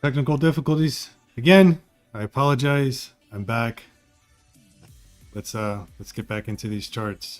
Technical difficulties again. I apologize. I'm back. Let's get back into these charts.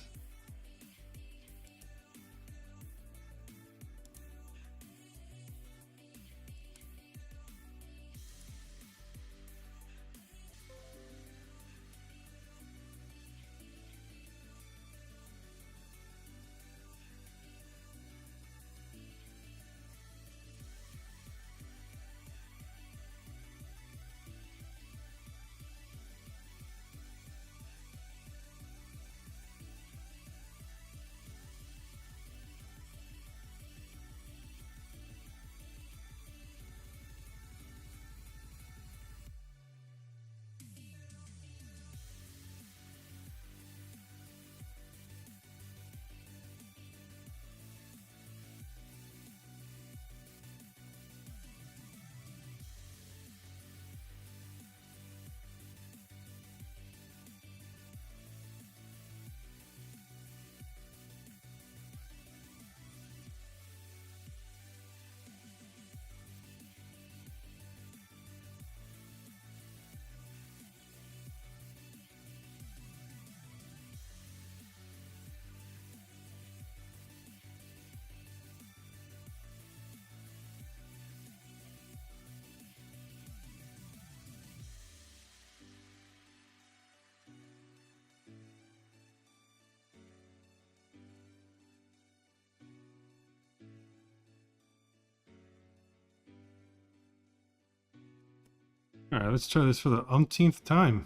All right, let's try this for the umpteenth time.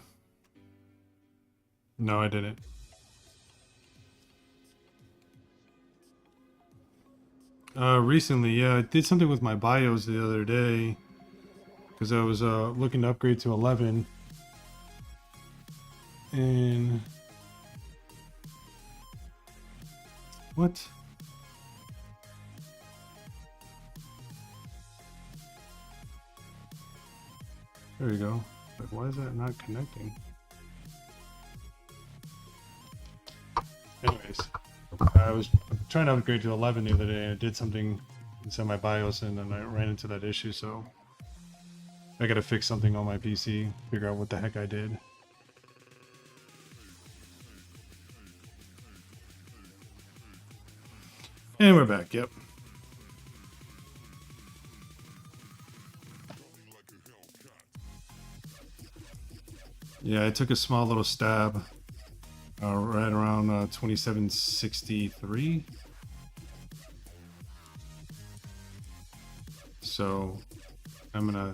No, I didn't. Recently, yeah, I did something with my BIOS the other day because I was looking to upgrade to 11, and what? There you go. Like, why is that not connecting? Anyways, I was trying to upgrade to 11 the other day, and I did something inside my BIOS, and then I ran into that issue, so I gotta fix something on my PC, figure out what the heck I did. And we're back, yep. Yeah, I took a small little stab right around 2763. So I'm gonna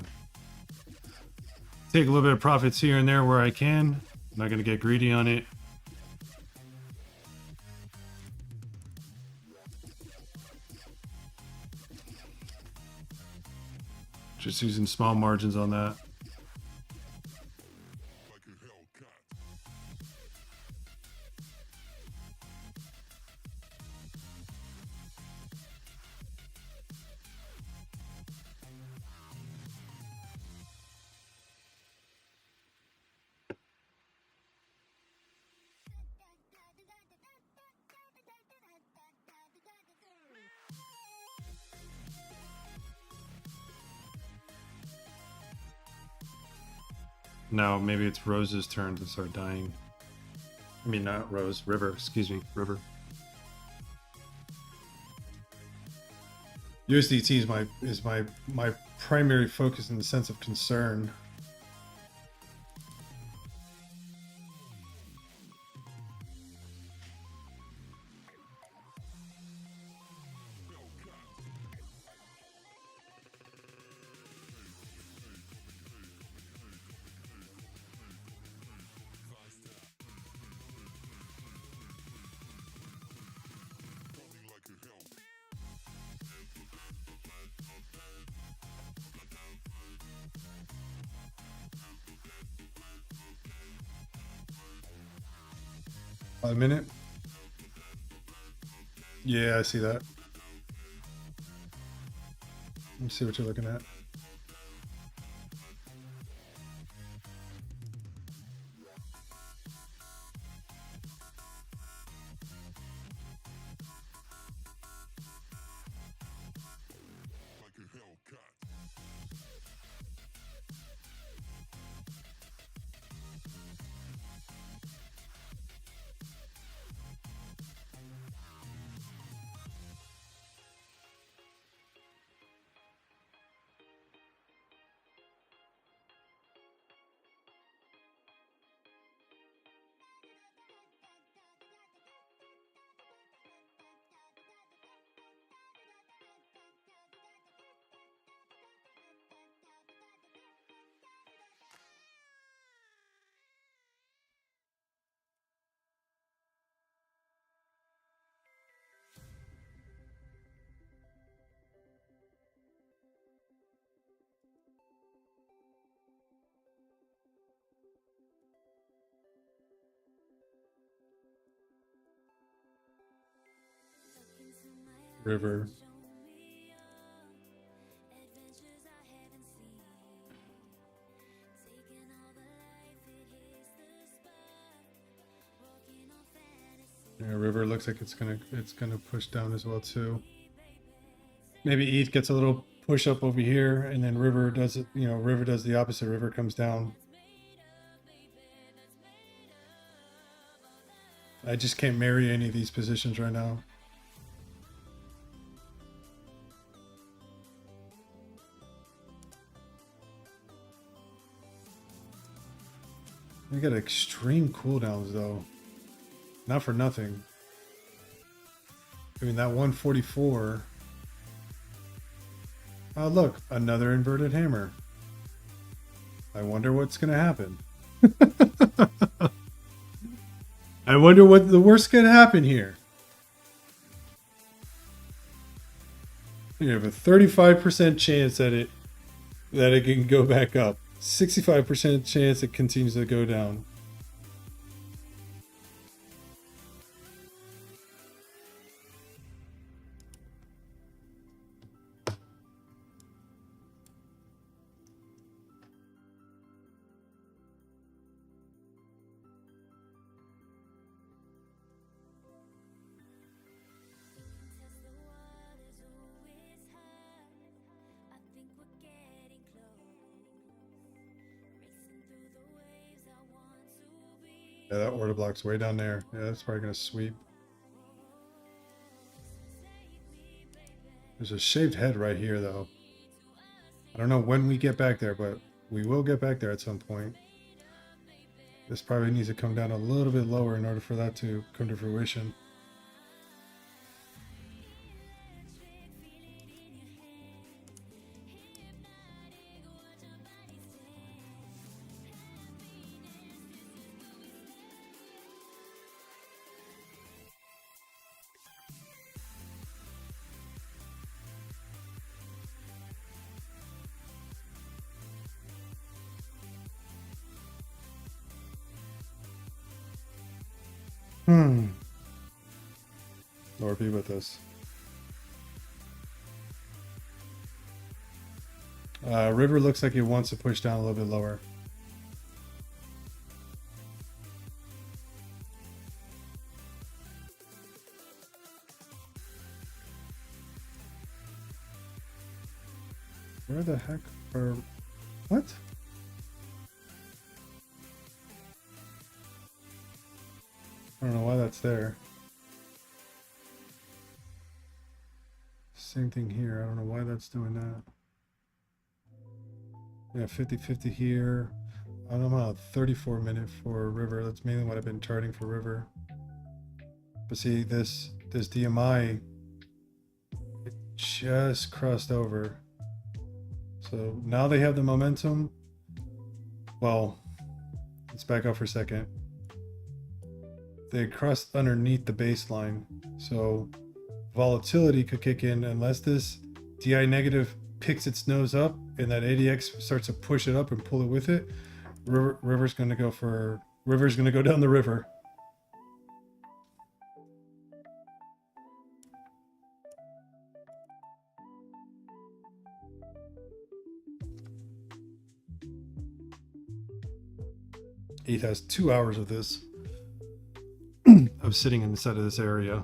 take a little bit of profits here and there where I can. I'm not gonna get greedy on it. Just using small margins on that. Now maybe it's Rose's turn to start dying. I mean, not Rose, River, excuse me, River. USDT is my primary focus in the sense of concern. A minute. Yeah, I see that. Let's see what you're looking at. river. Yeah, river looks like it's gonna push down as well too. Maybe ETH gets a little push up over here, and then river does it. You know, river does the opposite. River comes down. I just can't marry any of these positions right now. We got extreme cooldowns though. Not for nothing. I mean, that 144. Oh, look, another inverted hammer. I wonder what's going to happen. I wonder what the worst could happen here. You have a 35% chance that it can go back up. 65% chance it continues to go down. Yeah, that order block's way down there. Yeah, that's probably going to sweep. There's a shaved head right here, though. I don't know when we get back there, but we will get back there at some point. This probably needs to come down a little bit lower in order for that to come to fruition. Lord be with us. River looks like it wants to push down a little bit lower. Where the heck are... What? I don't know why that's there. Same thing here. I don't know why that's doing that. Yeah, 50-50 here. I'm on a 34 minute for river. That's mainly what I've been charting for river. But see, this DMI, it just crossed over. So now they have the momentum. Well, let's back up for a second. They crossed underneath the baseline. So volatility could kick in unless this DI negative picks its nose up and that ADX starts to push it up and pull it with it. River's going to go down the river. ETH has 2 hours of this. Of sitting inside of this area.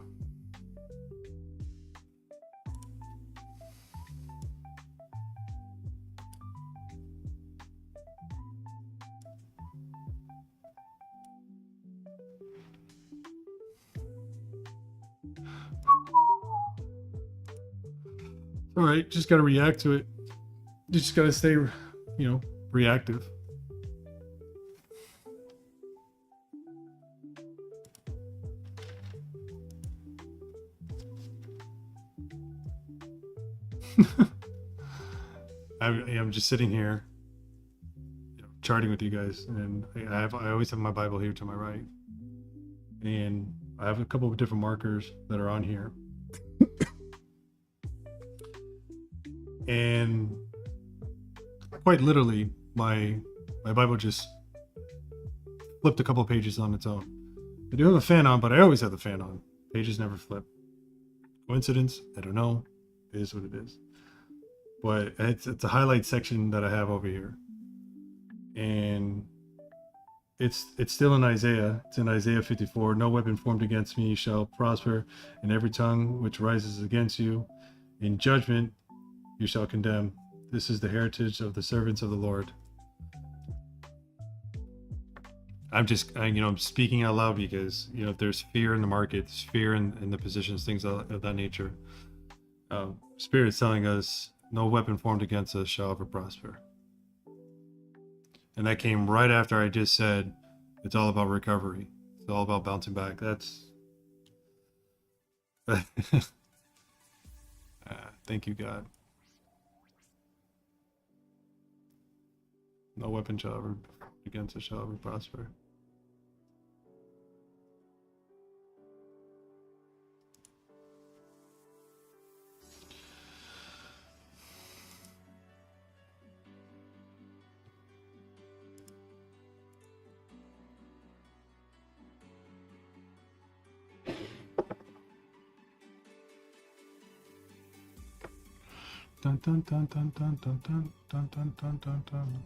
All right, just got to react to it. You just got to stay, reactive. I'm just sitting here, charting with you guys, and I always have my Bible here to my right, and I have a couple of different markers that are on here, and quite literally, my Bible just flipped a couple of pages on its own. I do have a fan on, but I always have the fan on. Pages never flip. Coincidence? I don't know. It is what it is. But it's a highlight section that I have over here, and it's still in Isaiah. It's in Isaiah 54. No weapon formed against me shall prosper, and every tongue which rises against you in judgment you shall condemn. This is the heritage of the servants of the Lord. I'm speaking out loud because, there's fear in the market, there's fear in the positions, things of that nature. Spirit's telling us no weapon formed against us shall ever prosper. And that came right after I just said it's all about recovery. It's all about bouncing back. That's thank you, God. No weapon shall ever against us shall ever prosper. Dun, dun, dun, dun, dun, dun, dun, dun, dun, dun, dun, dun.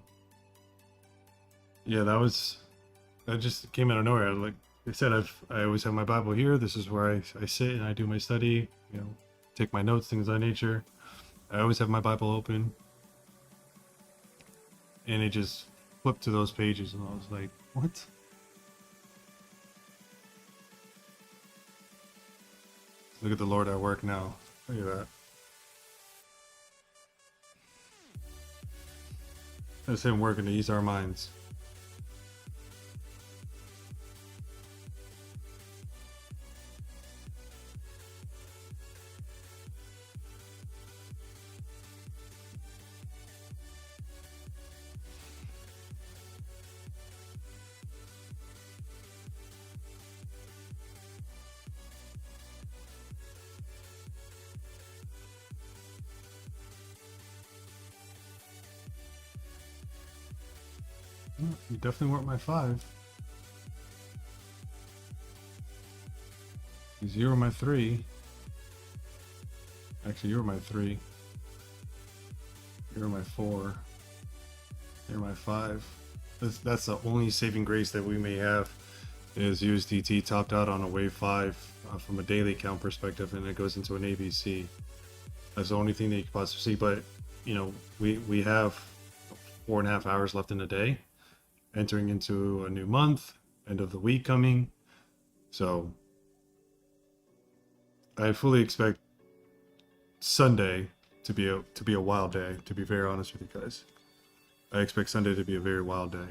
Yeah, that just came out of nowhere. Like I said, I always have my Bible here. This is where I sit and I do my study, take my notes, things of that nature. I always have my Bible open. And it just flipped to those pages and I was like, what? Look at the Lord at work now. Look at that. That's him working to ease our minds. You definitely weren't my 5. You were my 3. Actually, you were my 3. You were my 4. You're my 5. That's the only saving grace that we may have is USDT topped out on a wave 5 from a daily count perspective, and it goes into an ABC. That's the only thing that you can possibly see. But we have 4.5 hours left in the day, entering into a new month, end of the week coming. So I fully expect Sunday to be a wild day, to be very honest with you guys. I expect Sunday to be a very wild day.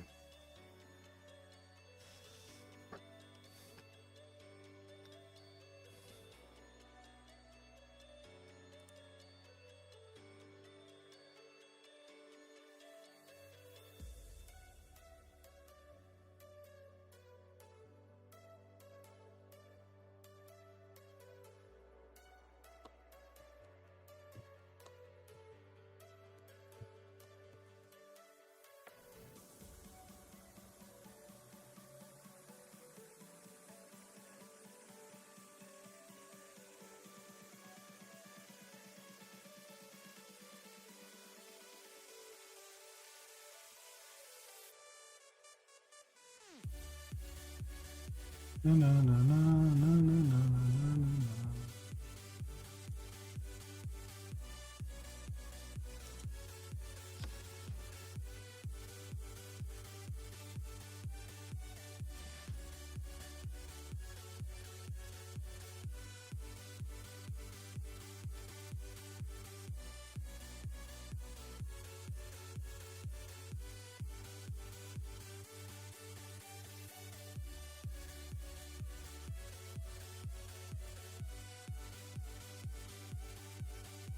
No, no, no, no, no, no, no, no, no.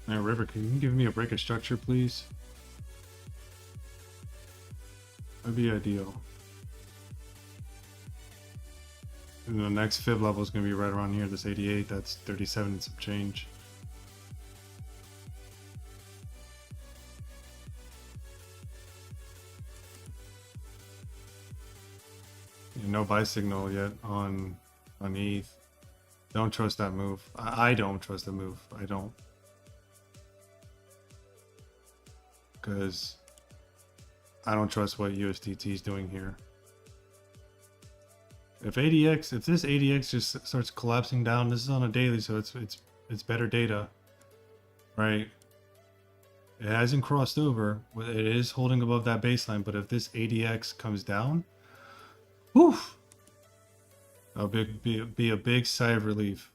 Now, River, can you give me a break of structure, please? That'd be ideal. And the next fib level is going to be right around here, this 88. That's 37 and some change. No buy signal yet on ETH. Don't trust that move. I don't trust the move. I don't. Because I don't trust what USDT is doing here. If this ADX just starts collapsing down, this is on a daily, so it's better data, right? It hasn't crossed over. It is holding above that baseline, but if this ADX comes down, whew, that'll be a big sigh of relief.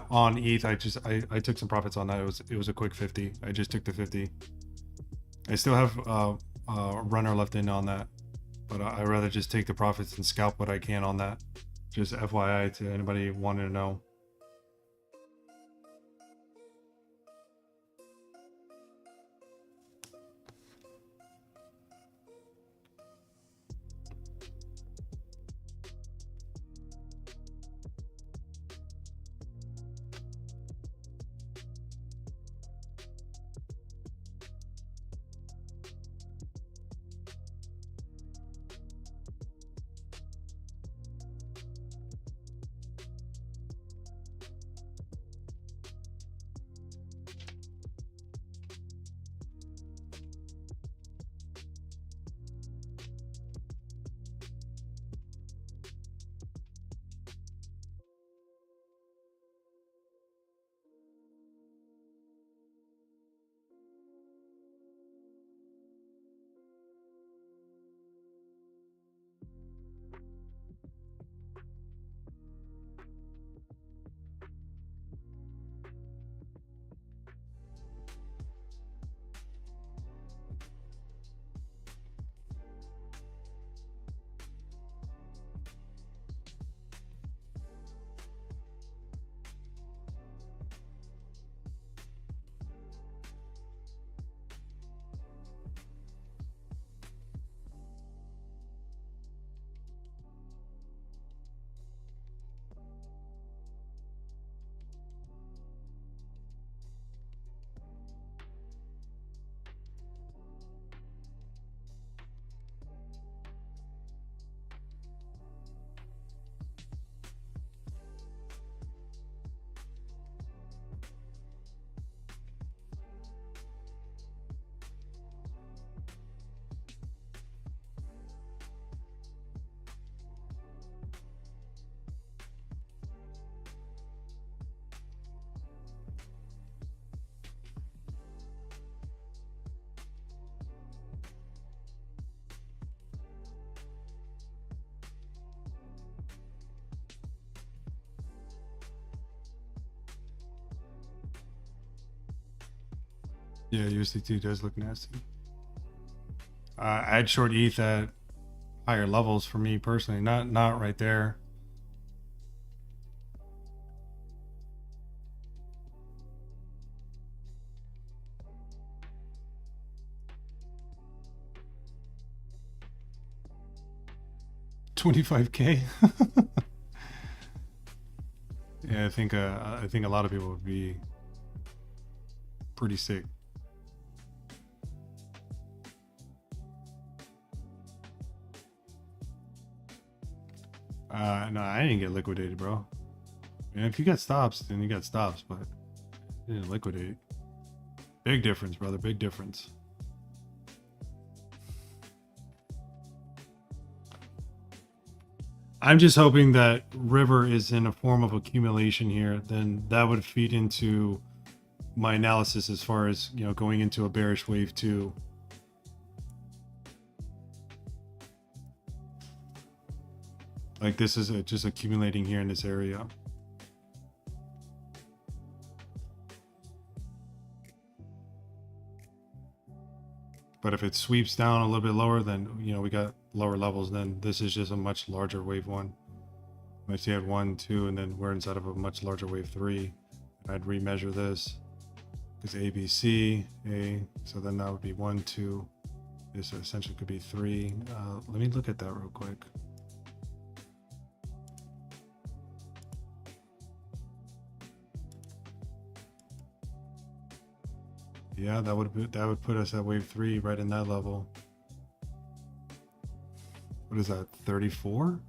On ETH, I took some profits on that. It was a quick 50. I just took the 50. I still have a runner left in on that, but I'd rather just take the profits and scalp what I can on that. Just FYI to anybody wanting to know. Yeah, USDT does look nasty. I'd short ETH at higher levels for me personally, not right there. $25K. Yeah, I think a lot of people would be pretty sick. No, I didn't get liquidated, bro. And if you got stops, then you got stops, but you didn't liquidate. Big difference, brother. Big difference. I'm just hoping that River is in a form of accumulation here. Then that would feed into my analysis as far as, you know, going into a bearish wave 2. Like this is just accumulating here in this area. But if it sweeps down a little bit lower, then, you know, we got lower levels. Then this is just a much larger wave 1. Let's see, I had 1, 2, and then we're inside of a much larger wave 3. I'd remeasure this because A, B, C, A. So then that would be 1, 2. This essentially could be 3. Let me look at that real quick. Yeah, that would put us at wave 3 right in that level. What is that, 34?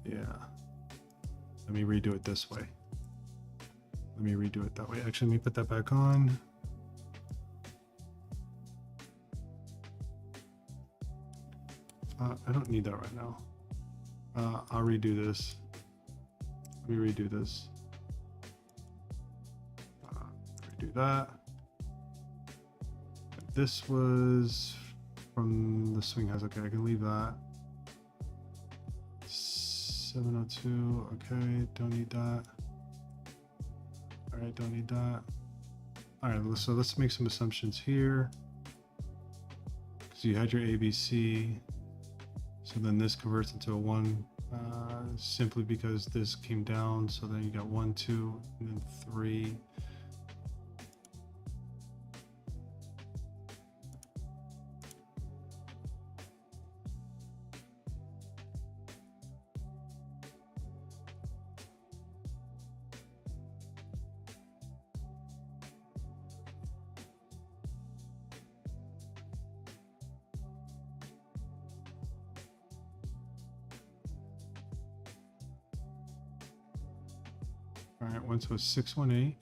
Yeah. Let me redo it this way. Let me redo it that way. Actually, let me put that back on. I don't need that right now. I'll redo this. Let me redo this. Redo that. This was from the swing house. Okay, I can leave that. 702. Okay, don't need that. All right, don't need that. All right, so let's make some assumptions here. So you had your ABC. So then this converts into a 1 simply because this came down. So then you got 1, 2, and then 3. All right, once was 618.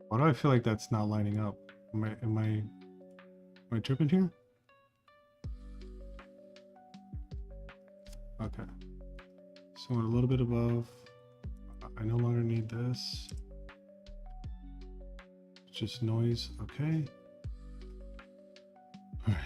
Why do I feel like that's not lining up? Am I tripping here? Okay. So we're a little bit above. I no longer need this. It's just noise. Okay. All right.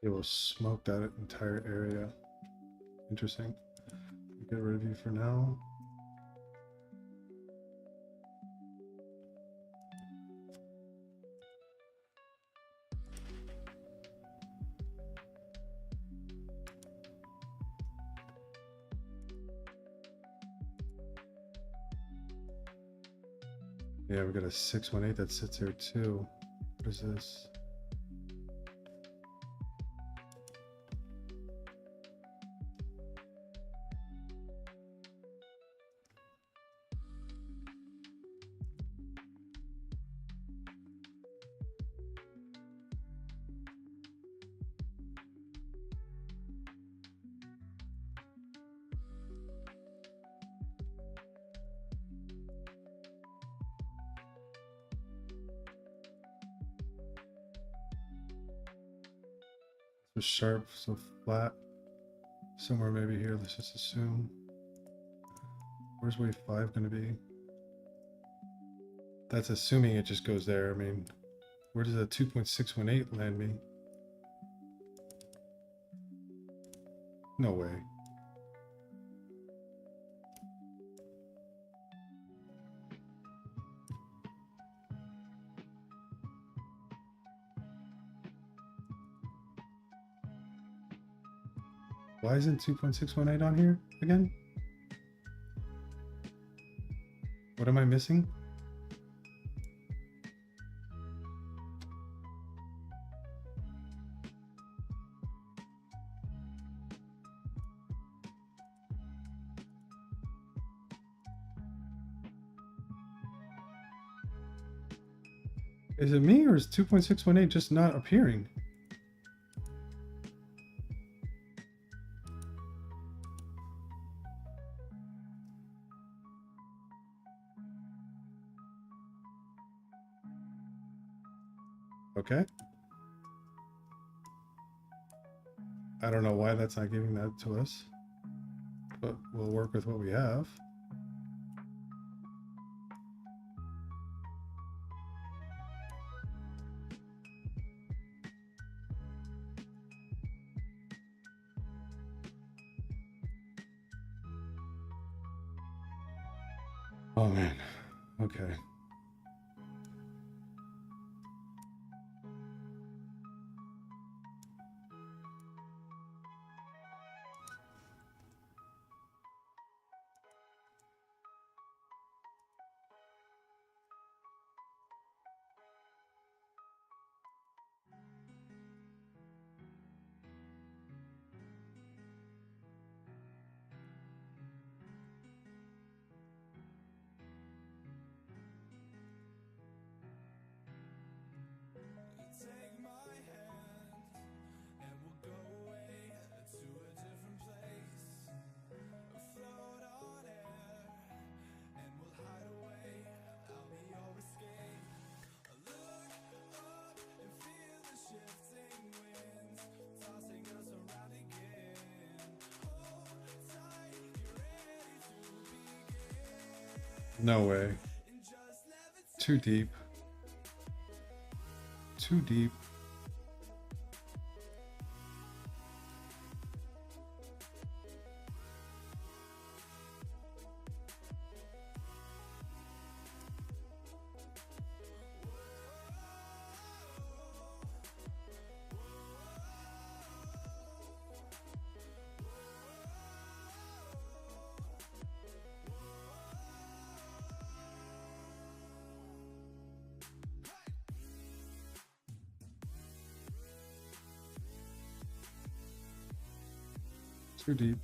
It will smoke that entire area. Interesting. Get rid of you for now. Yeah, we got a 618 that sits here too. What is this? So sharp, so flat. Somewhere maybe here, let's just assume. Where's wave 5 going to be? That's assuming it just goes there. I mean, where does a 2.618 land me? No way. Why isn't 2.618 on here again? What am I missing? Is it me or is 2.618 just not appearing? Okay. I don't know why that's not giving that to us, but we'll work with what we have. Oh man. Okay. No way. Too deep. Too deep. Too deep.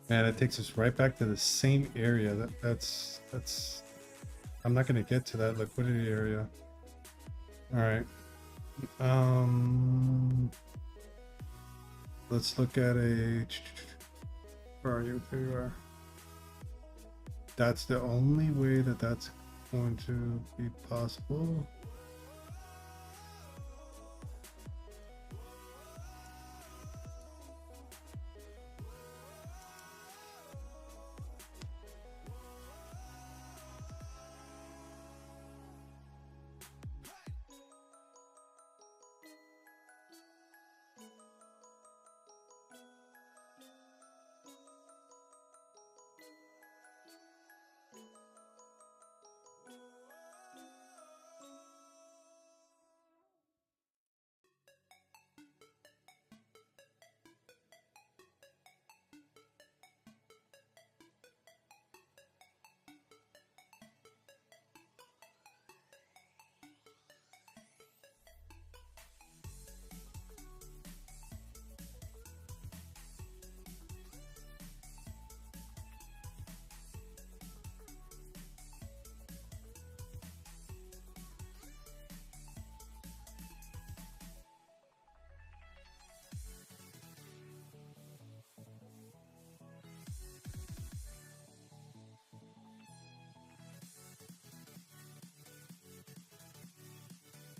Man, it takes us right back to the same area. That's I'm not gonna get to that liquidity area. All right. Let's look at a. Where are you? There you are. That's the only way that that's going to be possible.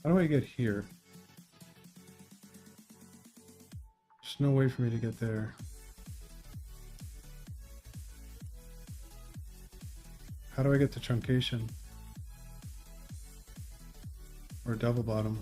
How do I get here? There's no way for me to get there. How do I get to truncation? Or double bottom?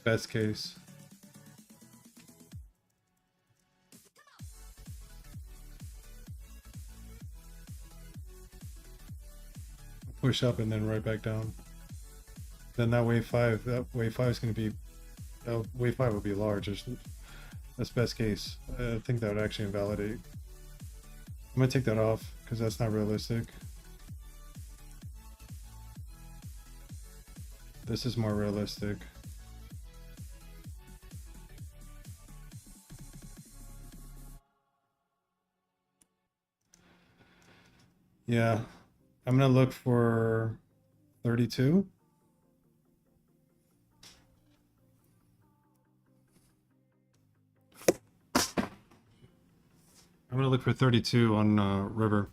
Best case. Push up and then right back down. Then that wave 5 is going to be, wave 5 will be large. That's best case. I think that would actually invalidate. I'm going to take that off because that's not realistic. This is more realistic. Yeah, I'm going to look for 32. I'm going to look for 32 on river.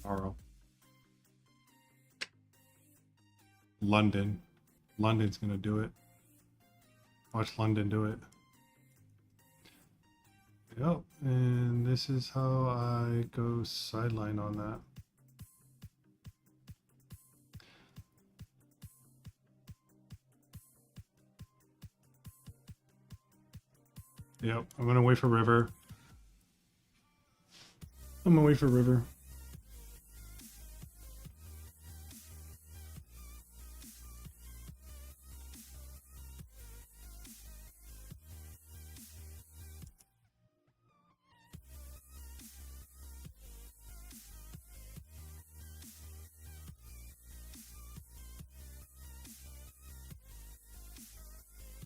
Tomorrow. London. London's gonna do it. Watch London do it. Yep, and this is how I go sideline on that. Yep, I'm gonna wait for river. I'm gonna wait for river.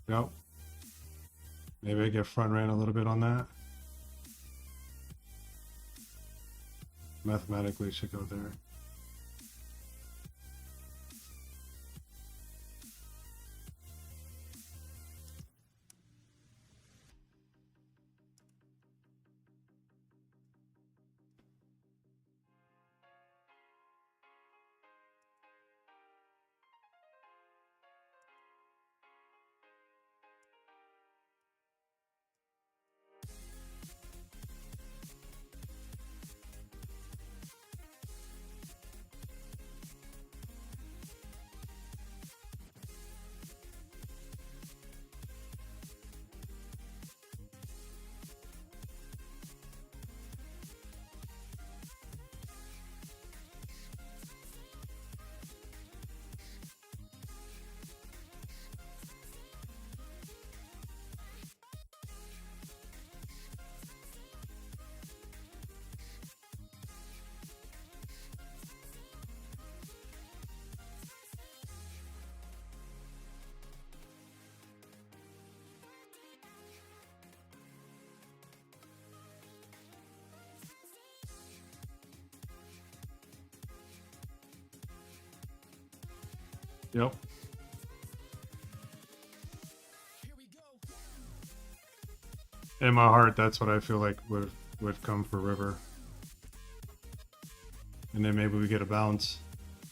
Yep. Maybe I get front ran a little bit on that. Mathematically it should go there. Yep. In my heart, that's what I feel like would come for River. And then maybe we get a bounce.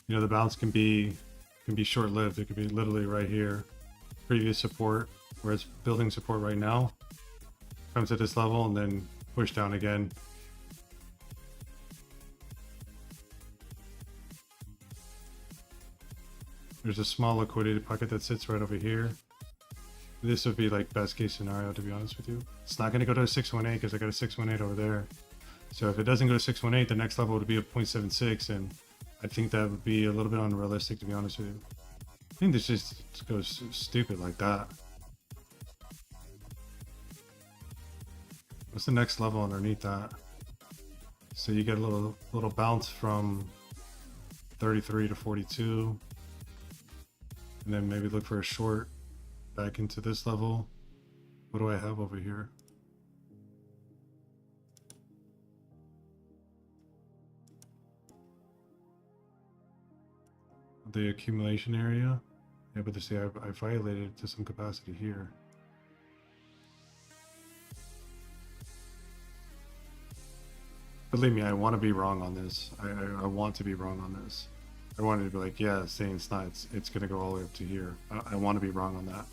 You know, the bounce can be short-lived. It could be literally right here. Previous support, where it's building support right now. Comes to this level and then push down again. There's a small liquidity pocket that sits right over here. This would be like best case scenario, to be honest with you. It's not going to go to a 618 because I got a 618 over there. So if it doesn't go to 618, the next level would be a 0.76, and I think that would be a little bit unrealistic, to be honest with you. I think this just goes stupid like that. What's the next level underneath that? So you get a little bounce from 33 to 42, and then maybe look for a short back into this level. What do I have over here? The accumulation area. Yeah, but to see, I violated to some capacity here. Believe me, I want to be wrong on this. I want to be wrong on this. I wanted to be like, yeah, saying it's not, it's going to go all the way up to here. I want to be wrong on that.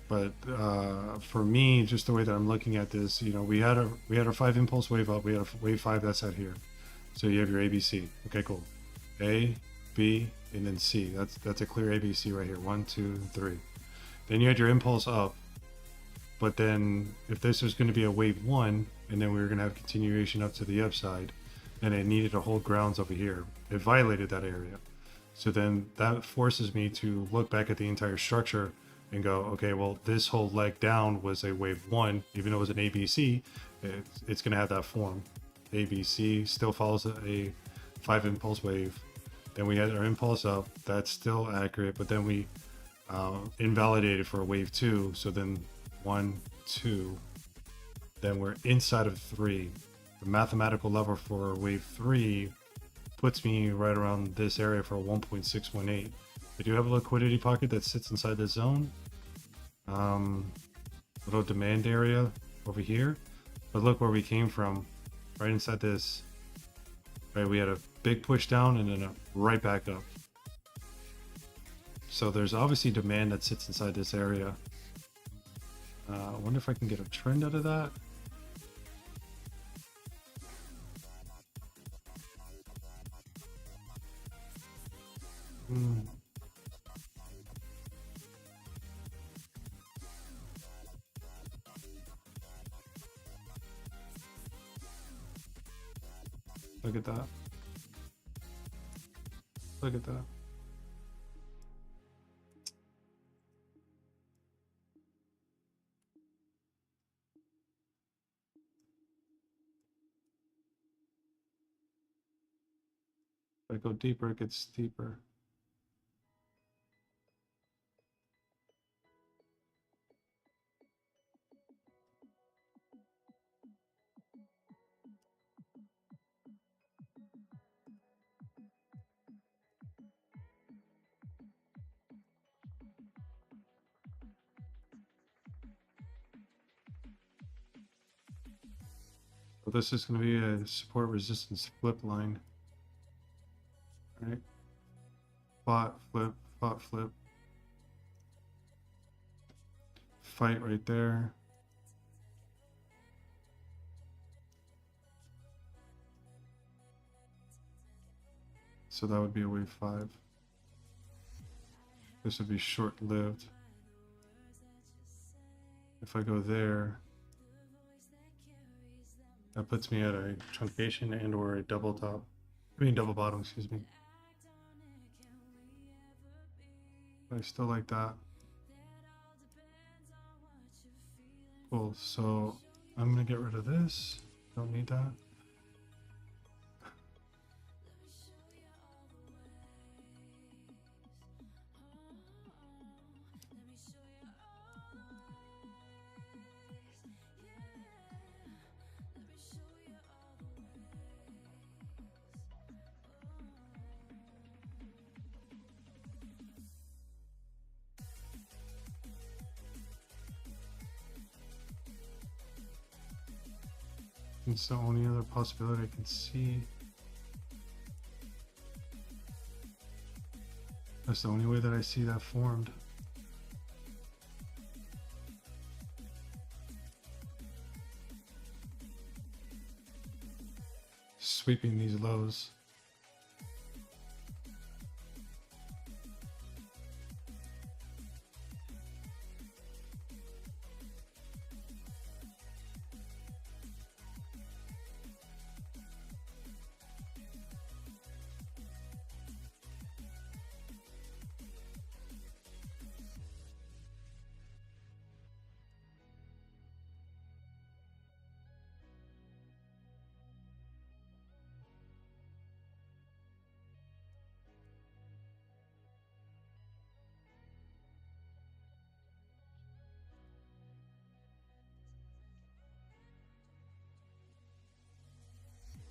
But for me, just the way that I'm looking at this, you know, we had a 5 impulse wave up. We had a wave 5 that's out here. So you have your ABC. Okay, cool. A, B, and then C. That's a clear ABC right here. 1, 2, 3. Then you had your impulse up. But then if this was going to be a wave 1, and then we were going to have continuation up to the upside, then it needed to hold grounds over here. It violated that area. So then that forces me to look back at the entire structure and go, okay, well, this whole leg down was a wave 1, even though it was an ABC, it's going to have that form. ABC still follows a 5 impulse wave. Then we had our impulse up, that's still accurate, but then we invalidated for a wave 2. So then 1, 2, then we're inside of 3. The mathematical level for wave 3 puts me right around this area for a 1.618. I do have a liquidity pocket that sits inside the zone. Little demand area over here. But look where we came from, right inside this. Right, we had a big push down and then a right back up. So there's obviously demand that sits inside this area. I wonder if I can get a trend out of that. Look at that. Look at that. If I go deeper, it gets steeper. So this is going to be a support resistance flip line. All right. Spot, flip, spot, flip. Fight right there. So that would be a wave 5. This would be short-lived. If I go there, that puts me at a truncation and or a double top. I mean double bottom, excuse me. But I still like that. Cool, so I'm gonna get rid of this. Don't need that. It's the only other possibility I can see. That's the only way that I see that formed. Sweeping these lows.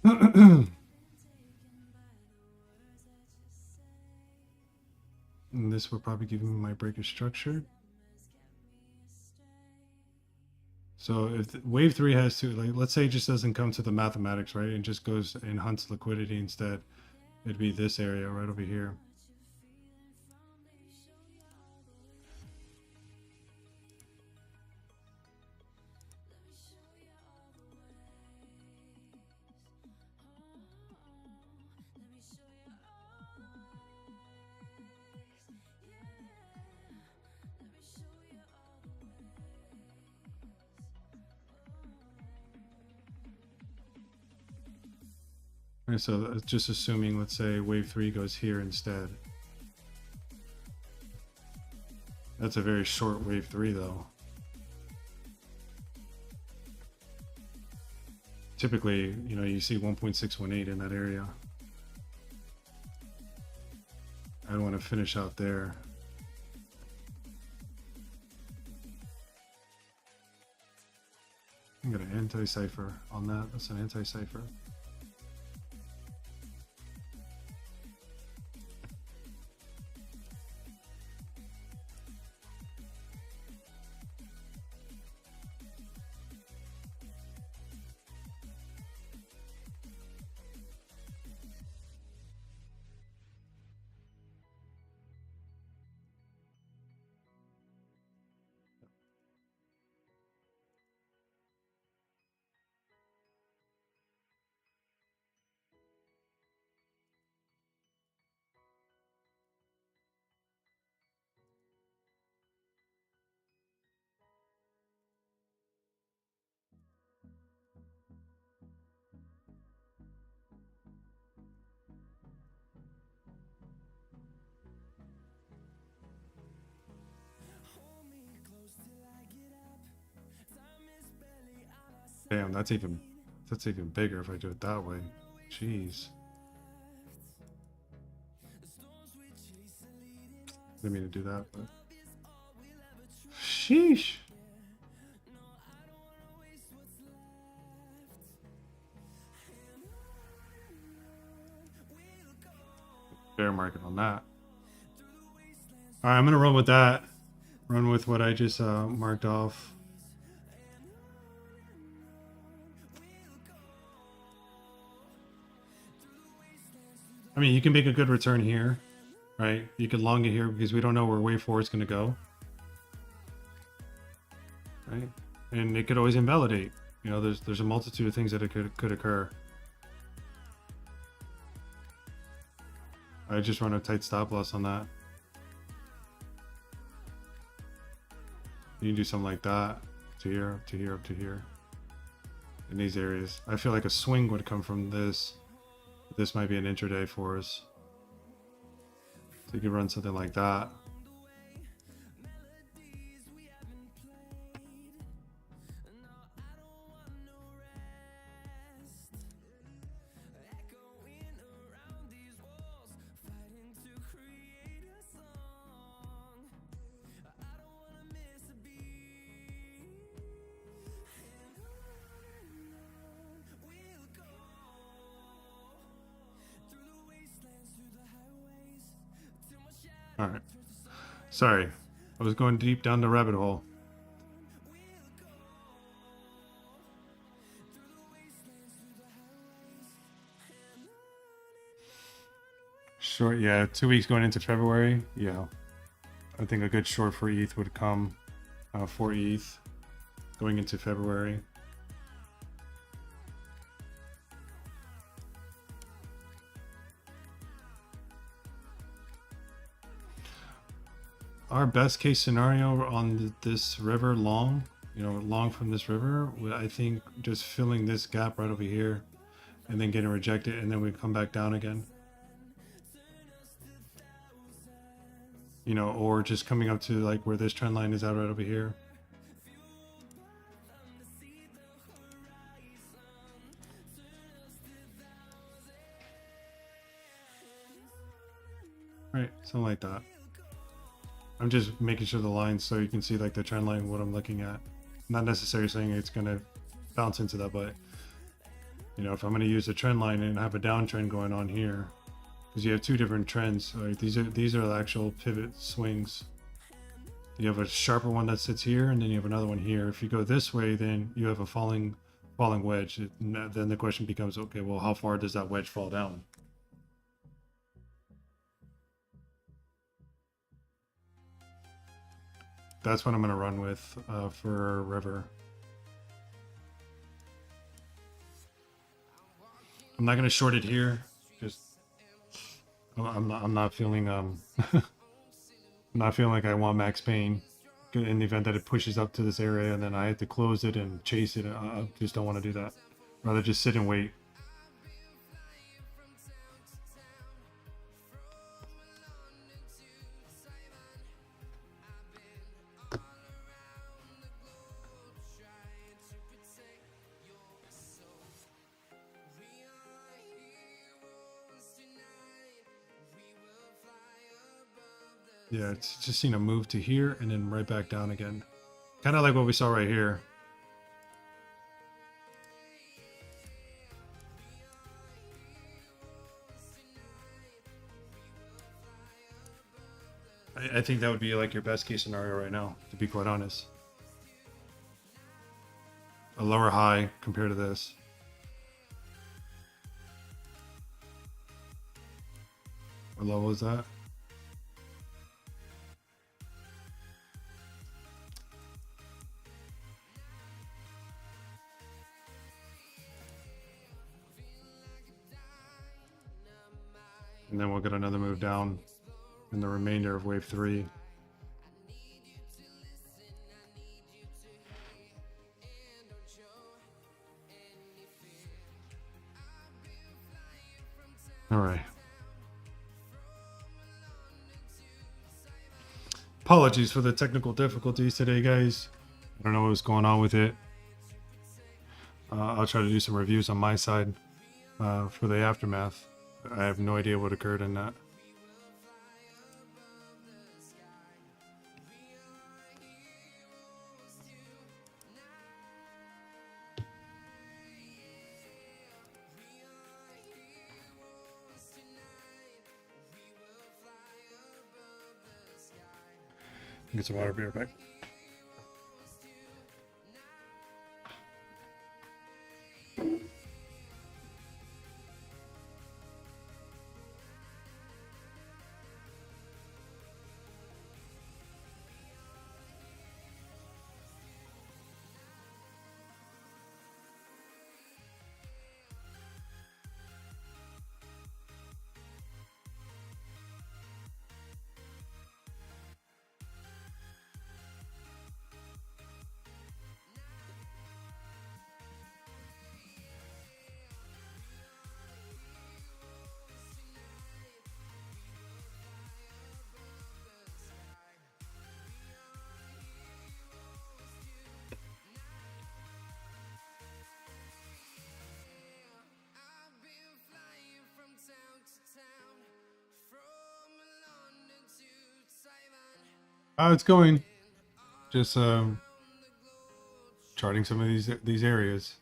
And this will probably give me my breaker structure. So if wave 3 has to, like, let's say it just doesn't come to the mathematics, right? And just goes and hunts liquidity instead. It'd be this area right over here. And so just assuming, let's say wave 3 goes here instead. That's a very short wave 3 though. Typically, you know, you see 1.618 in that area. I want to finish out there. I'm gonna anti-cipher on that. That's an anti-cipher. Damn, that's even bigger if I do it that way. Jeez. Didn't mean to do that, but sheesh. Bear market on that. All right, I'm gonna run with that. Run with what I just marked off. I mean, you can make a good return here, right? You can long it here because we don't know where wave 4 is going to go, right? And it could always invalidate. You know, there's a multitude of things that it could occur. I just run a tight stop loss on that. You can do something like that to here, up to here, up to here. In these areas, I feel like a swing would come from this. This might be an intraday for us. So you could run something like that. All right. Sorry, I was going deep down the rabbit hole. Short, yeah, 2 weeks going into February. Yeah, I think a good short for ETH would come for ETH going into February. Our best case scenario on this river long, you know, long from this river, I think just filling this gap right over here and then getting rejected, and then we come back down again. You know, or just coming up to like where this trend line is at right over here. Right, something like that. I'm just making sure the lines so you can see like the trend line, what I'm looking at. Not necessarily saying it's gonna bounce into that, but you know, if I'm gonna use a trend line and have a downtrend going on here, because you have two different trends. Right? These are the actual pivot swings. You have a sharper one that sits here, and then you have another one here. If you go this way, then you have a falling wedge. Then the question becomes, okay, well, how far does that wedge fall down? That's what I'm going to run with for river. I'm not going to short it here. Just I'm not feeling I'm not feeling like I want max pain in the event that it pushes up to this area and then I have to close it and chase it. I just don't want to do that. Rather just sit and wait. Yeah, it's just seen a move to here and then right back down again. Kind of like what we saw right here. I think that would be like your best case scenario right now, to be quite honest. A lower high compared to this. What level is that? And then we'll get another move down in the remainder of wave 3. All right. Apologies for the technical difficulties today, guys. I don't know what's going on with it. I'll try to do some reviews on my side for the aftermath. I have no idea what occurred in that. Get some water, be right back. It's going. Just charting some of these areas.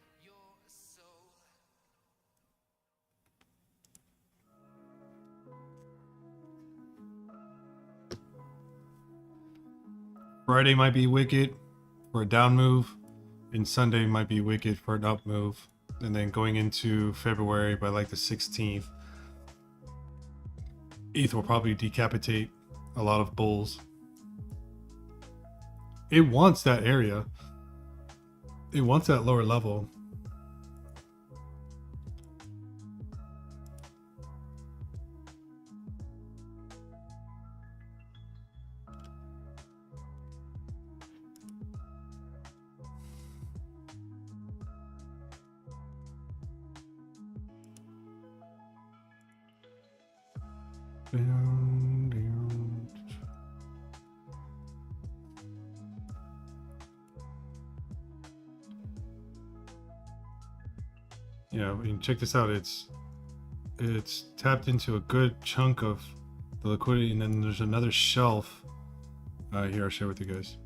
Friday might be wicked for a down move, and Sunday might be wicked for an up move. And then going into February by like the 16th, ETH will probably decapitate a lot of bulls. It wants that area. It wants that lower level. Yeah, I mean, check this out. It's tapped into a good chunk of the liquidity, and then there's another shelf. Here, I'll share with you guys.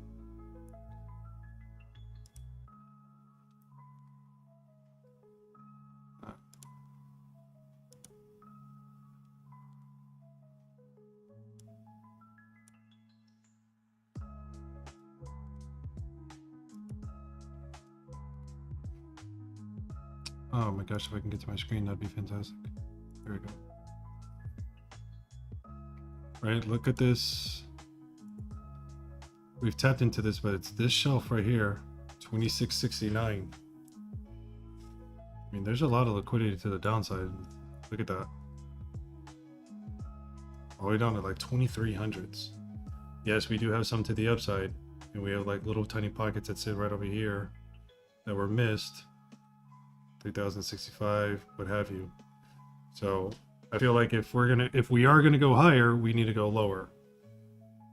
Oh my gosh, if I can get to my screen, that'd be fantastic. There we go. Right, look at this. We've tapped into this, but it's this shelf right here, 2669. I mean, there's a lot of liquidity to the downside. Look at that. All the way down to like 2300s. Yes, we do have some to the upside, and we have like little tiny pockets that sit right over here that were missed. 3065, what have you. So I feel like if we are gonna go higher, we need to go lower.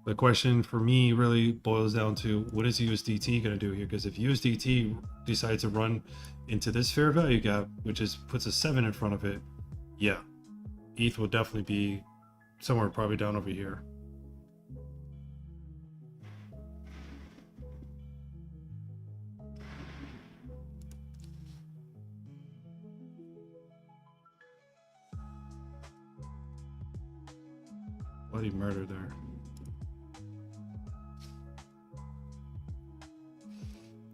The question for me really boils down to, what is USDT gonna do here? Because if USDT decides to run into this fair value gap, which puts a 7 in front of it, yeah, ETH will definitely be somewhere probably down over here. Bloody murder there.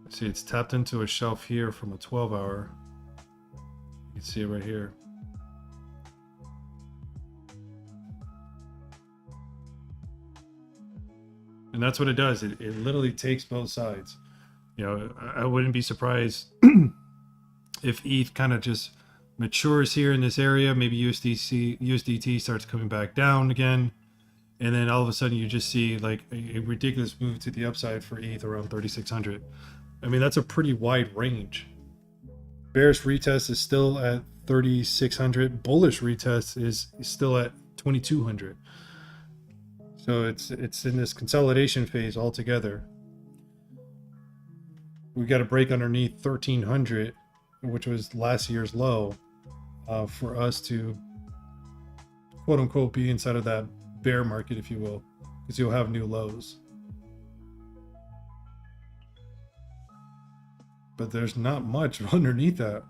See, it's tapped into a shelf here from a 12-hour. You can see it right here. And that's what it does. It literally takes both sides. You know, I wouldn't be surprised if ETH kind of just matures here in this area. Maybe USDT starts coming back down again. And then all of a sudden you just see like a ridiculous move to the upside for ETH around 3600. I mean, that's a pretty wide range. Bearish retest is still at 3600. Bullish retest is still at 2200. So it's in this consolidation phase altogether. We got to break underneath 1300, which was last year's low, for us to quote unquote be inside of that bear market, if you will, because you'll have new lows. But there's not much underneath that.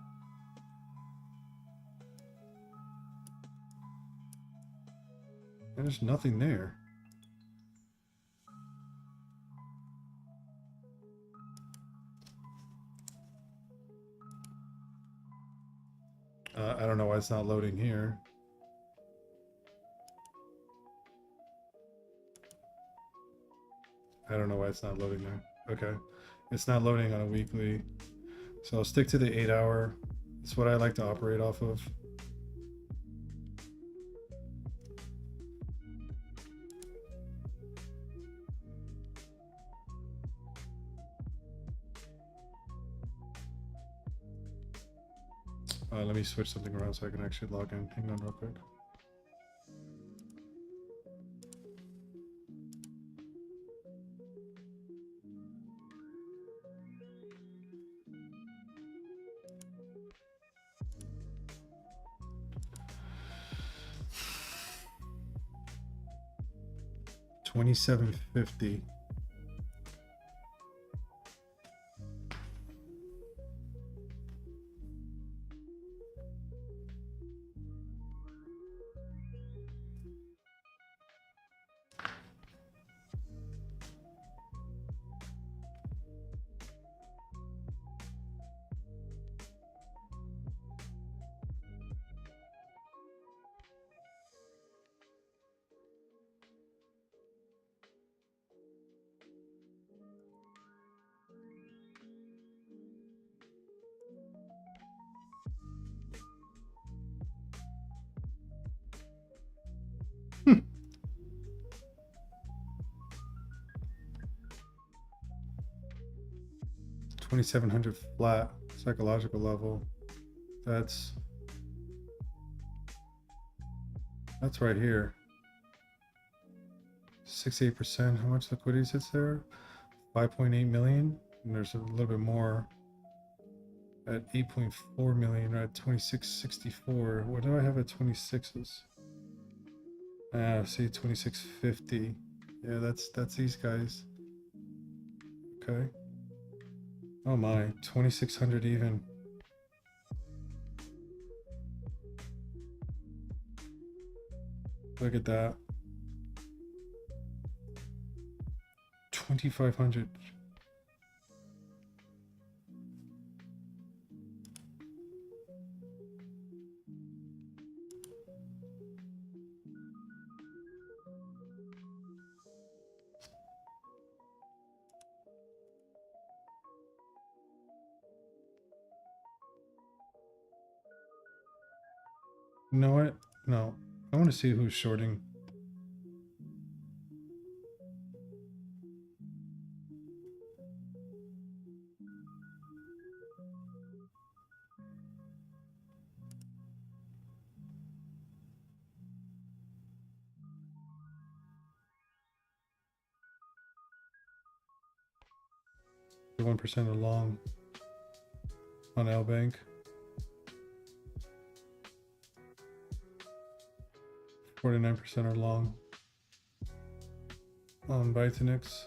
There's nothing there. I don't know why it's not loading here. I don't know why it's not loading there. Okay. It's not loading on a weekly. So I'll stick to the 8-hour. It's what I like to operate off of. Let me switch something around so I can actually log in. Hang on real quick. $27.50. 2700 flat psychological level. That's right here. 68%. How much liquidity sits there? 5.8 million. And there's a little bit more at 8.4 million, or at 2664. What do I have at 26s? See, 2650. Yeah, that's these guys. Okay. Oh my, 2600 even. Look at that. 2500. You know what? No. I want to see who's shorting. The 1% are long on L Bank. 49% are long on Bitonix.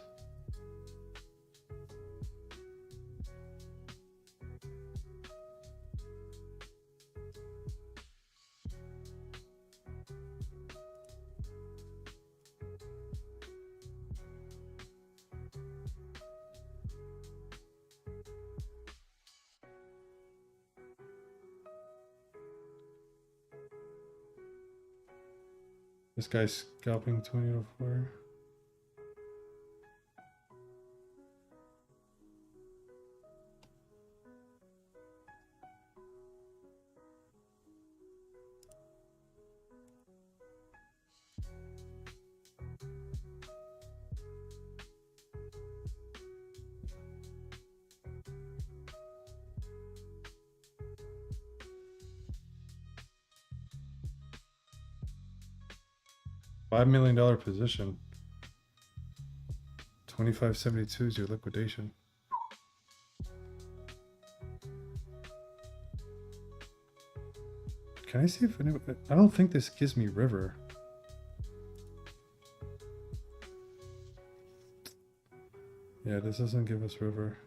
This guy's scalping 2004. $5 million position. 2572 is your liquidation. Can I see if anybody... I don't think this gives me river. Yeah, this doesn't give us river.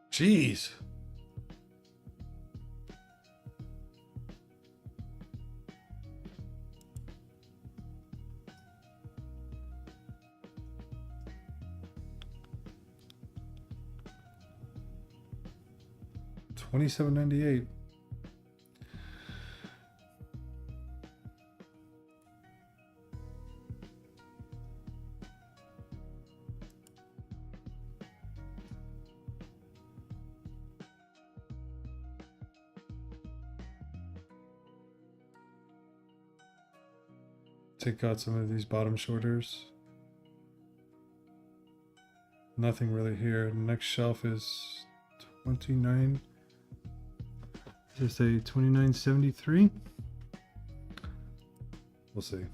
Jeez. $27.98. Take out some of these bottom shorters. Nothing really here. The next shelf is 29. Just a 29.73. We'll see.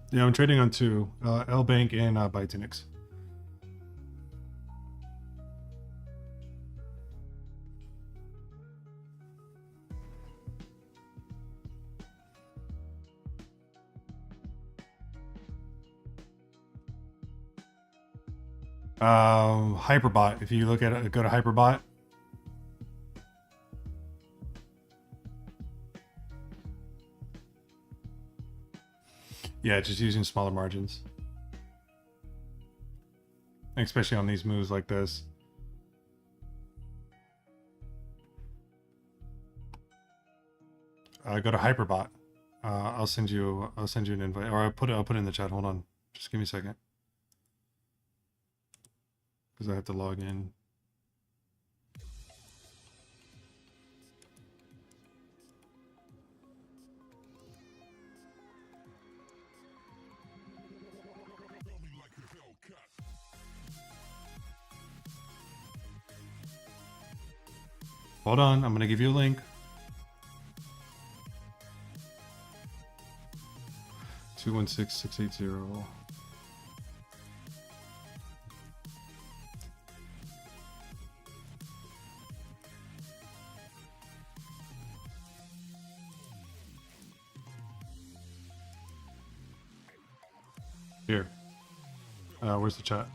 Yeah, I'm trading on two, L Bank and Bitonix. Hyperbot. If you look at it, go to Hyperbot. Yeah, just using smaller margins. Especially on these moves like this. Go to Hyperbot. I'll send you an invite, or I'll put it in the chat. Hold on, just give me a second, because I have to log in. Hold on, I'm gonna give you a link. 216680. Here. Where's the chat?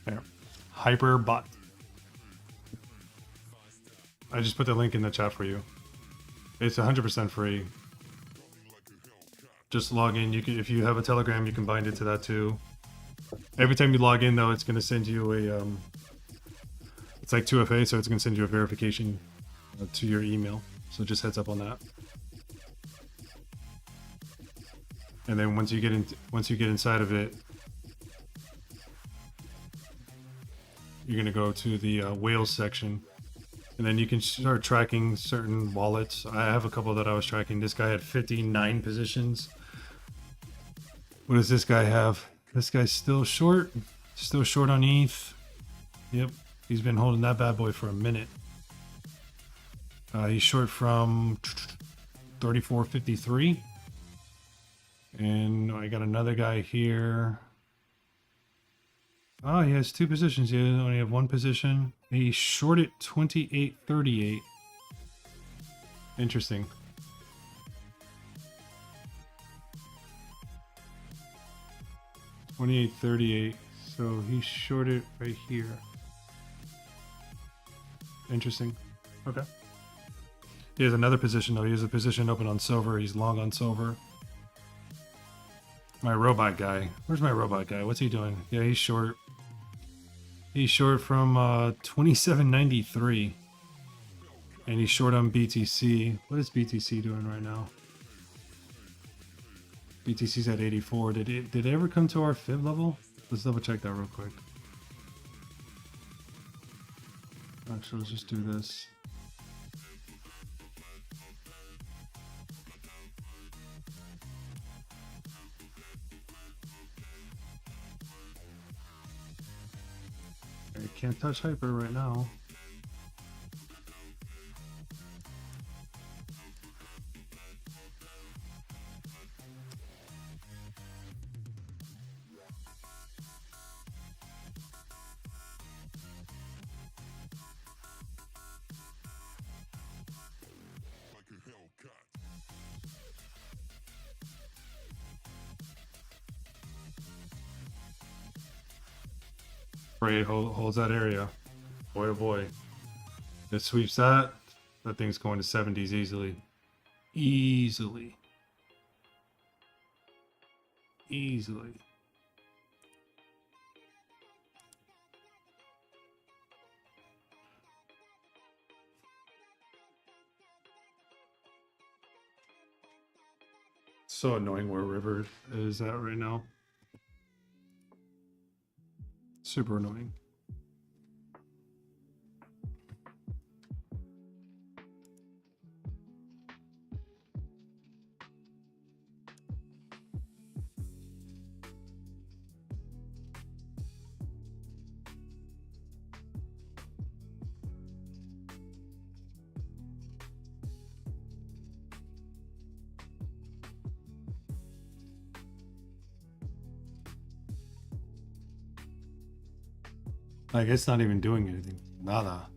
There. Hyperbot. I just put the link in the chat for you. It's 100% free. Just log in. You can, if you have a Telegram, you can bind it to that too. Every time you log in, though, it's going to send you a it's like 2FA, so it's going to send you a verification to your email. So just heads up on that. And then once you get inside of it, you're going to go to the whales section. And then you can start tracking certain wallets. I have a couple that I was tracking. This guy had 59 positions. What does this guy have? This guy's still short. Still short on ETH. Yep. He's been holding that bad boy for a minute. He's short from 34.53. And I got another guy here. Oh, he has two positions. He only have one position. He shorted 28.38. Interesting. $28.38. So he shorted right here. Interesting. Okay. He has another position though. He has a position open on silver. He's long on silver. My robot guy. Where's my robot guy? What's he doing? Yeah, he's short. He's short from 27.93. And he's short on BTC. What is BTC doing right now? BTC's at 84. Did it ever come to our fib level? Let's double check that real quick. Actually, let's just do this. I can't touch hyper right now. Prey holds that area. Boy, oh boy. It sweeps that. That thing's going to 70s easily. Easily. Easily. So annoying where River is at right now. Super annoying. Like, it's not even doing anything. Nada.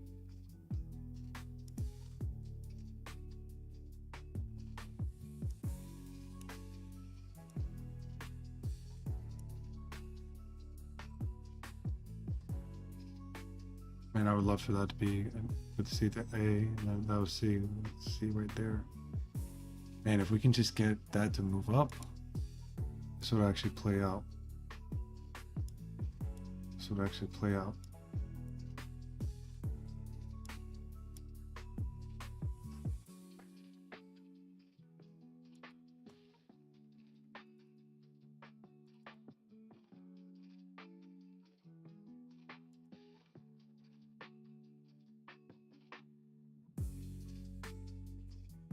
Man, I would love for that to be with C to A, and that was C right there. Man, if we can just get that to move up, this would actually play out. This would actually play out.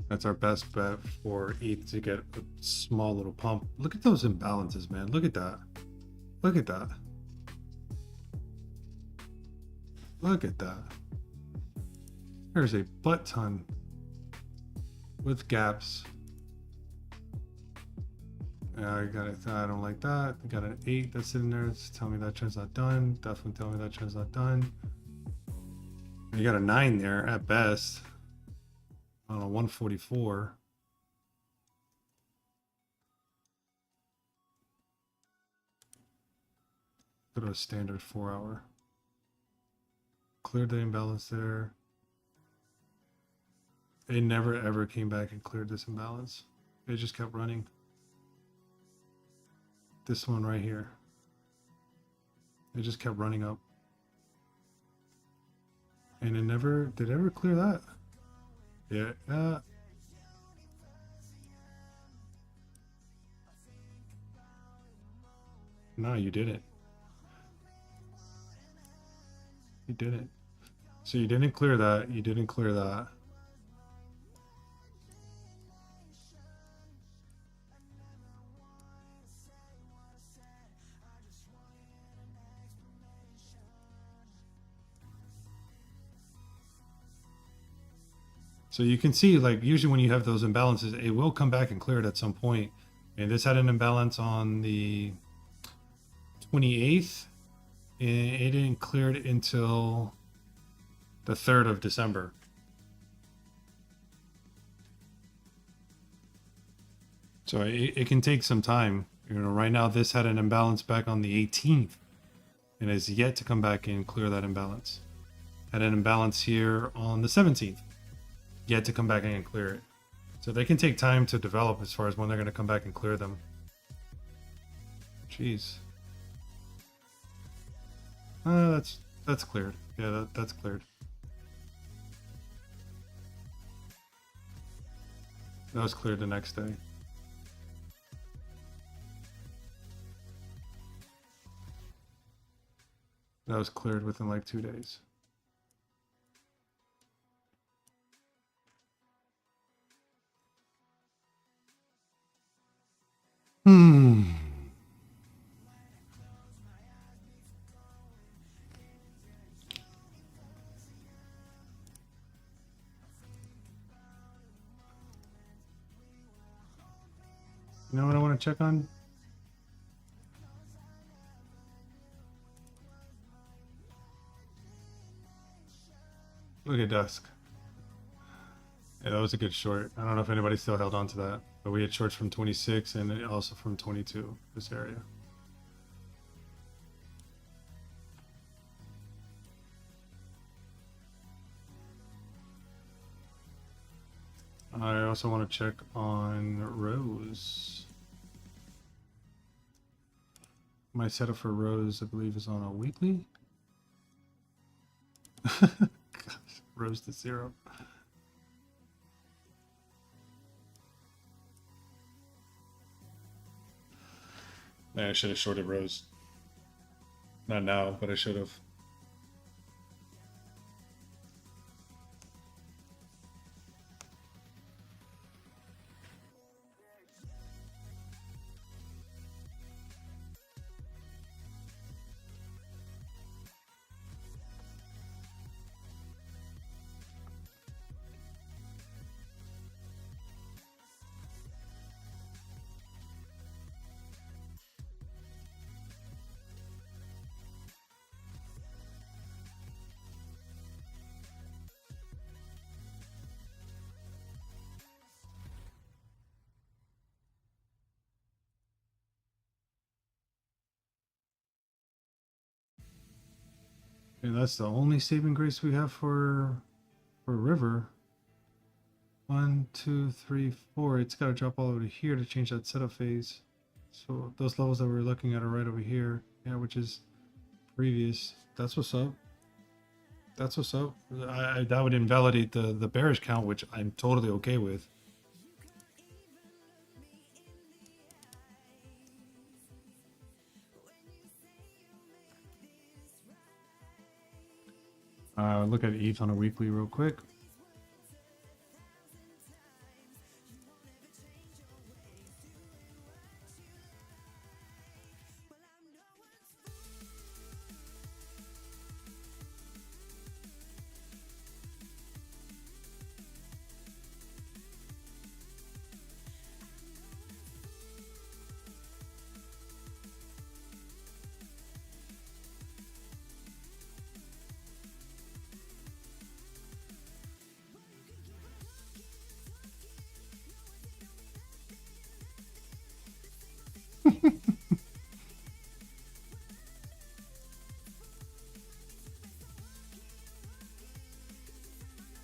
That's our best bet for ETH to get a small little pump. Look at those imbalances, man. Look at that. Look at that. Look at that. There's a butt ton with gaps. Yeah, I don't like that. I got an 8 that's sitting there. It's telling me that trend's not done. Definitely telling me that trend's not done. You got a 9 there at best. On a 144. Go to a standard 4-hour. Cleared the imbalance there. They never ever came back and cleared this imbalance. They just kept running. This one right here. They just kept running up. And it never, did it ever clear that? Yeah. No, you didn't. You didn't. So you didn't clear that. You didn't clear that. So you can see, like, usually when you have those imbalances, it will come back and clear it at some point. And this had an imbalance on the 28th, and it didn't clear it until the 3rd of December. So it can take some time. You know, right now this had an imbalance back on the 18th, and has yet to come back and clear that imbalance. Had an imbalance here on the 17th. Yet to come back in and clear it. So they can take time to develop as far as when they're going to come back and clear them. Jeez. That's cleared. Yeah, that's cleared. That was cleared the next day. That was cleared within like 2 days. You know what I want to check on? Look at dusk. Yeah, that was a good short. I don't know if anybody still held on to that, but we had shorts from 26 and also from 22, this area. I also want to check on Rose. My setup for Rose, I believe, is on a weekly. Rose to 0. Man, I should have shorted Rose. Not now, but I should have. Okay, that's the only saving grace we have for river. 1, 2, 3, 4. It's got to drop all over to here to change that setup phase. So those levels that we're looking at are right over here. Yeah, which is previous. That's what's up. That's what's up. That would invalidate the bearish count, which I'm totally okay with. Look at ETH on a weekly real quick.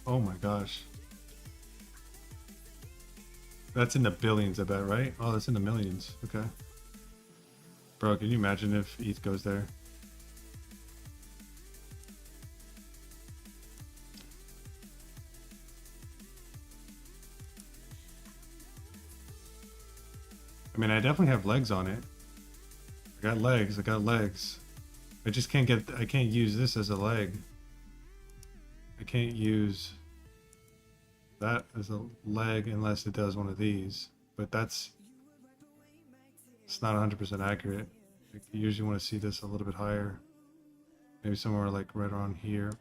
Oh my gosh. That's in the billions, I bet, right? Oh, that's in the millions. Okay. Bro, can you imagine if ETH goes there? I mean, I definitely have legs on it. I got legs. I got legs. I just can't get... I can't use this as a leg. I can't use that as a leg unless it does one of these. But that's... It's not 100% accurate. Like, you usually want to see this a little bit higher. Maybe somewhere like right around here.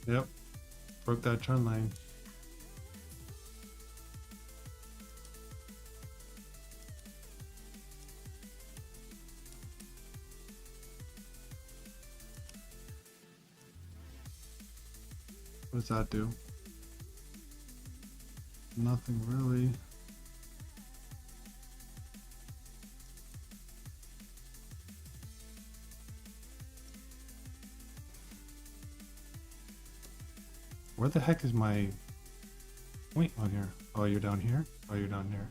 Yep. Broke that trend line. What does that do? Nothing really. Where the heck is my point on here? Oh, you're down here? Oh, you're down here.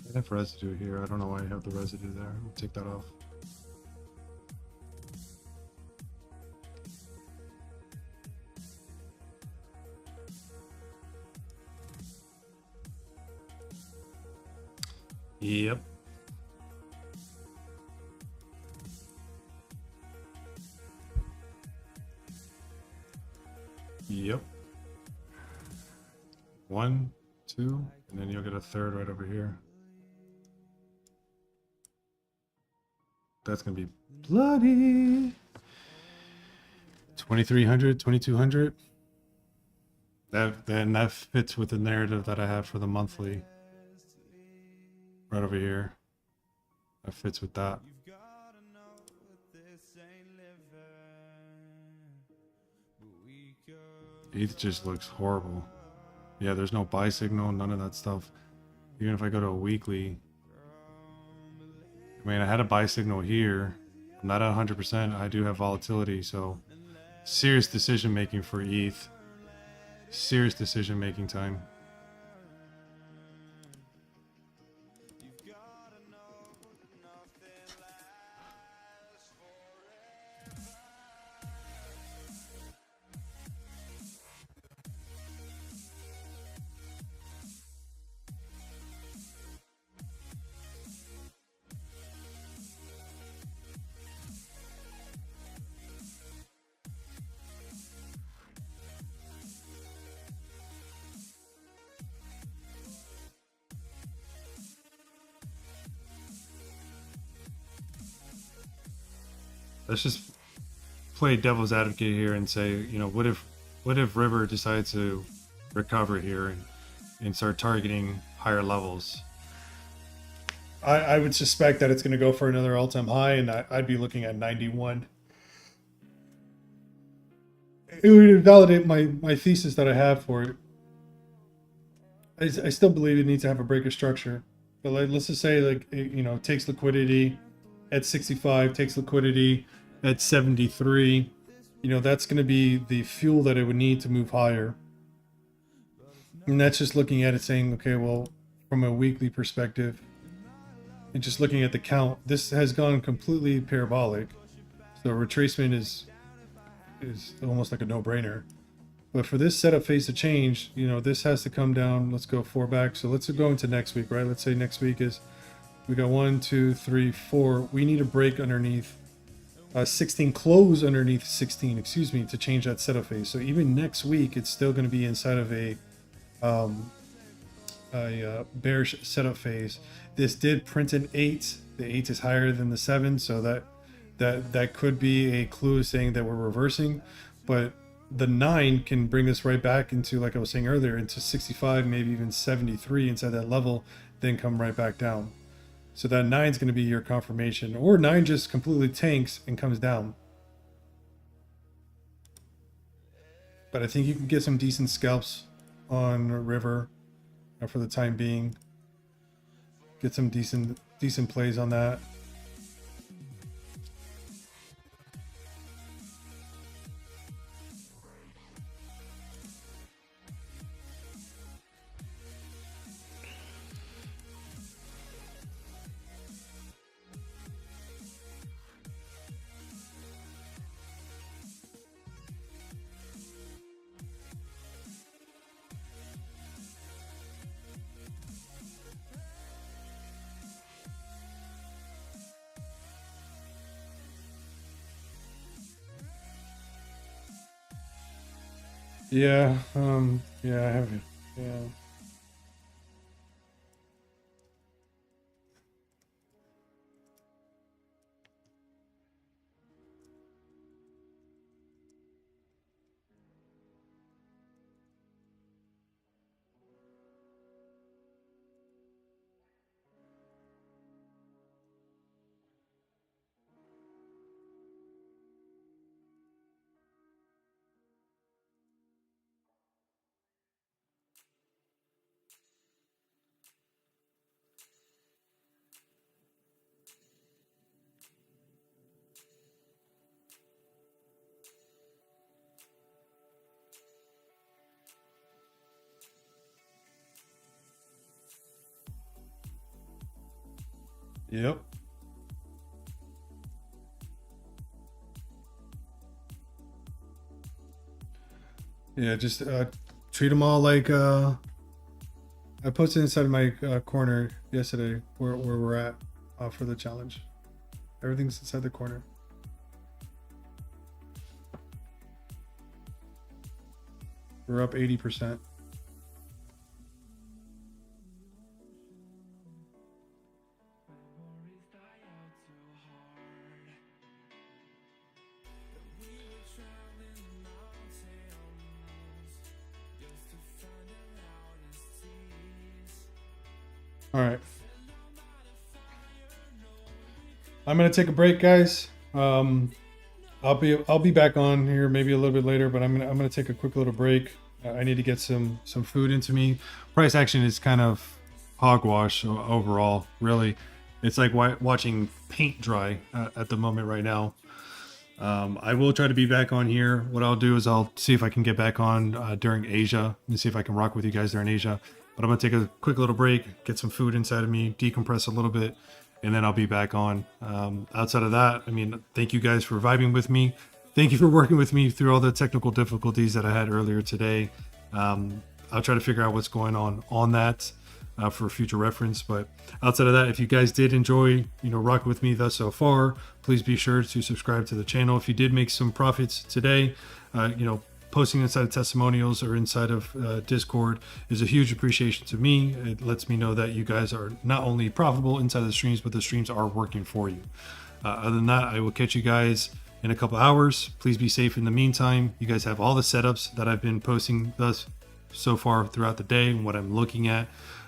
I have residue here. I don't know why I have the residue there. We'll take that off. Yep. Yep. 1, 2, and then you'll get a third right over here. That's gonna be bloody. 2300, 2200. That fits with the narrative that I have for the monthly. Right over here. That fits with that. ETH just looks horrible. Yeah, there's no buy signal, none of that stuff. Even if I go to a weekly, I mean, I had a buy signal here. I'm not at 100%. I do have volatility, so serious decision making for ETH. Serious decision making time. Let's just play devil's advocate here and say, you know, what if River decides to recover here and start targeting higher levels? I would suspect that it's going to go for another all-time high, and I'd be looking at 91. It would invalidate my thesis that I have for it. I still believe it needs to have a breaker structure, but let's just say, like, you know, takes liquidity at 65, takes liquidity at 73. You know, that's going to be the fuel that it would need to move higher. And that's just looking at it saying, okay, well, from a weekly perspective, and just looking at the count, this has gone completely parabolic. So retracement is almost like a no-brainer. But for this setup phase to change, you know, this has to come down. Let's go 4 back. So let's go into next week, right? Let's say next week is, we got 1, 2, 3, 4. We need a break underneath 16, close underneath 16, excuse me, to change that setup phase. So even next week, it's still going to be inside of a bearish setup phase. This did print an 8. The 8 is higher than the 7, so that could be a clue saying that we're reversing. But the 9 can bring this right back into, like I was saying earlier, into 65, maybe even 73 inside that level, then come right back down. So that 9 is going to be your confirmation, or 9 just completely tanks and comes down. But I think you can get some decent scalps on River for the time being. Get some decent plays on that. Yeah, yeah, I have it. Yeah. Yep. Yeah, just treat them all like I posted inside my corner yesterday where we're at for the challenge. Everything's inside the corner. We're up 80%. All right. I'm going to take a break, guys. I'll be back on here maybe a little bit later, but I'm gonna take a quick little break. I need to get some food into me. Price action is kind of hogwash overall. Really, it's like watching paint dry at the moment right now. I will try to be back on here. What I'll do is I'll see if I can get back on during Asia and see if I can rock with you guys during Asia. But I'm gonna take a quick little break, get some food inside of me, decompress a little bit, and then I'll be back on. Outside of that, I mean, thank you guys for vibing with me. Thank you for working with me through all the technical difficulties that I had earlier today. I'll try to figure out what's going on that for future reference. But outside of that, if you guys did enjoy, rocking with me thus so far, please be sure to subscribe to the channel. If you did make some profits today, posting inside of testimonials or inside of Discord is a huge appreciation to me. It lets me know that you guys are not only profitable inside the streams, but the streams are working for you. Other than that, I will catch you guys in a couple hours. Please be safe in the meantime. You guys have all the setups that I've been posting thus so far throughout the day and what I'm looking at.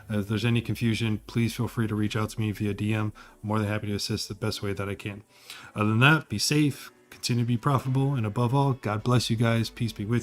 If there's any confusion, please feel free to reach out to me via DM. I'm more than happy to assist the best way that I can. Other than that, be safe, continue to be profitable, and above all, God bless you guys. Peace be with you.